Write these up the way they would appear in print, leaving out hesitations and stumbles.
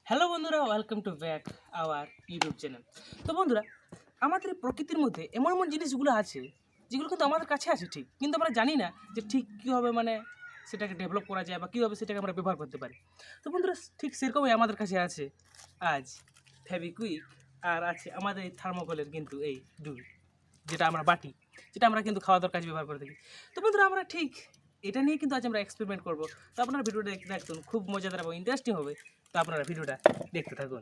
Hello বন্ধুরা, welcome to back our YouTube channel. তো বন্ধুরা, আমাদের প্রকৃতির মধ্যে এমন এমন জিনিসগুলো আছে যেগুলো কিন্তু আমাদের কাছে আছে ঠিক, কিন্তু আমরা জানি না যে ঠিক কীভাবে সেটাকে ডেভেলপ করা যায় বা কীভাবে সেটাকে আমরা ব্যবহার করতে পারি। তো বন্ধুরা, ঠিক সেরকমই আমাদের কাছে আছে আজ ফেভিকুইক, আর আছে আমাদের এই থার্মোকলের কিন্তু এই ডুল, যেটা আমরা বাটি, যেটা আমরা কিন্তু খাওয়া দাওয়ার কাজে ব্যবহার করে থাকি। তো বন্ধুরা, আমরা ঠিক এটা নিয়ে কিন্তু আজ আমরা এক্সপেরিমেন্ট করবো। তো আপনারা ভিডিওটা দেখতে থাকুন, খুব মজাদার এবং ইন্টারেস্টিং হবে। তো আপনারা ভিডিওটা দেখতে থাকুন।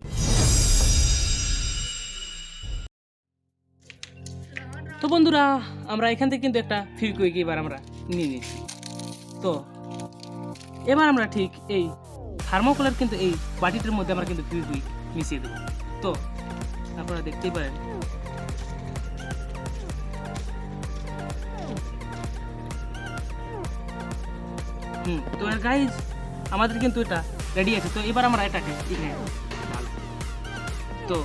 তো বন্ধুরা, আমরা এখান থেকে কিন্তু একটা ফেভিকুইক এবার আমরা নিয়ে নিয়েছি। তো এবার আমরা ঠিক এই থার্মোকলের কিন্তু এই বাটিটার মধ্যে আমরা কিন্তু ফেভিকুইক মিশিয়ে দেবো। তো আপনারা দেখতেই পারেন, তো গাইজ আমাদের কিন্তু এটা রেডি আছে। তো এবার আমরা এটাকে এখানে তো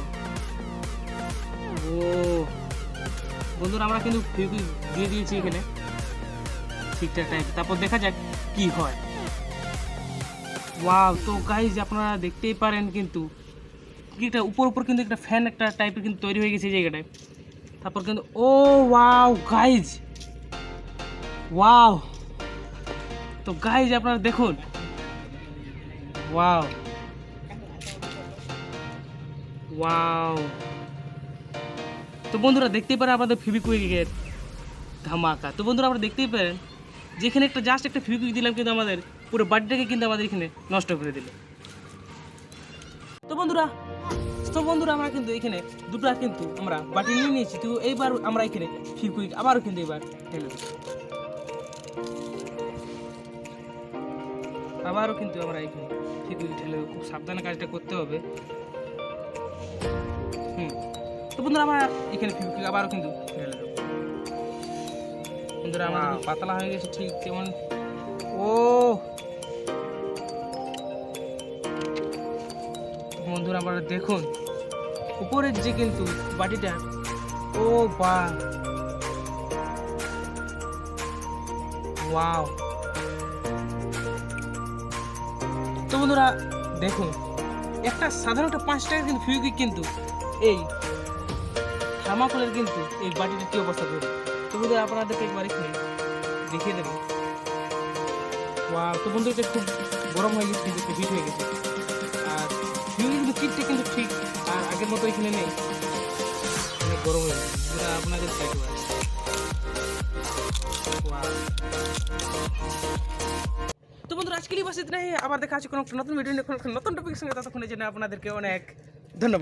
বন্ধুরা, আমরা কিন্তু ফেভিকুইক দিয়ে দিয়েছি এখানে ঠিকঠাক টাইপ। তারপর দেখা যাক কি হয়। ওয়াও! তো গাইজ আপনারা দেখতেই পারেন কিন্তু এটা উপর কিন্তু একটা ফ্যান একটা টাইপের কিন্তু তৈরি হয়ে গেছে এই জায়গাটায়। তারপর কিন্তু ওয়াও গাইজ, ওয়াও! তো গাইজ আপনারা দেখুন, ওয়াও ওয়াও! তো বন্ধুরা দেখতেই পারেন আমাদের ফেভিকুইকের ধামাকা। তো বন্ধুরা, আমরা দেখতেই পারেন যেখানে একটা জাস্ট একটা ফেভিকুইক দিলাম কিন্তু আমাদের পুরো বাড়িটাকে কিন্তু আমাদের এখানে নষ্ট করে দিল। তো বন্ধুরা আমরা কিন্তু এখানে দুটো কিন্তু আমরা বাটি নিয়ে নিয়েছি। তো এইবার আমরা এখানে ফেভিকুইক আবারও কিন্তু এবার ঢেলে দেব। আবারও কিন্তু আমরা এখানে ফেভিকুইক ঢেলে দেবো। খুব সাবধানে কাজটা করতে হবে। তো বন্ধুরা, আমরা এখানে ফেভিকুইক আবারও কিন্তু ঢেলে দেবো। বন্ধুরা, আমাদের পাতলা হয়ে গেছে ঠিক যেমন বন্ধুরা আপনারা দেখুন উপরের যে কিন্তু বাটিটা, বাহ, ওয়াও! তো বন্ধুরা দেখুন, একটা সাধারণত 5 টাকার কিন্তু ফেভিকুইক কিন্তু এই থার্মোকলের কিন্তু এই বাটিটা কি অবস্থা করে। তো বন্ধুরা, আপনাদেরকে একবার এখানে দেখিয়ে দেবো। ওয়াও! তো বন্ধুরা, এটা খুব গরম হয়ে গেছে, কিন্তু হিট হয়ে গেছে। আর ফেভিকুইকের চিটটা কিন্তু ঠিক আর আগের মতো এখানে নেই, অনেক গরম হয়ে গেছে। যেটা আপনাদের চাইতে পারে। তো বন্ধুরা, আজকে বাস ইতনা হি। আবার দেখা আছে কোনো নতুন ভিডিও নিয়ে, নতুন টপিকের সঙ্গে। ততক্ষণের জন্য আপনাদেরকে অনেক ধন্যবাদ।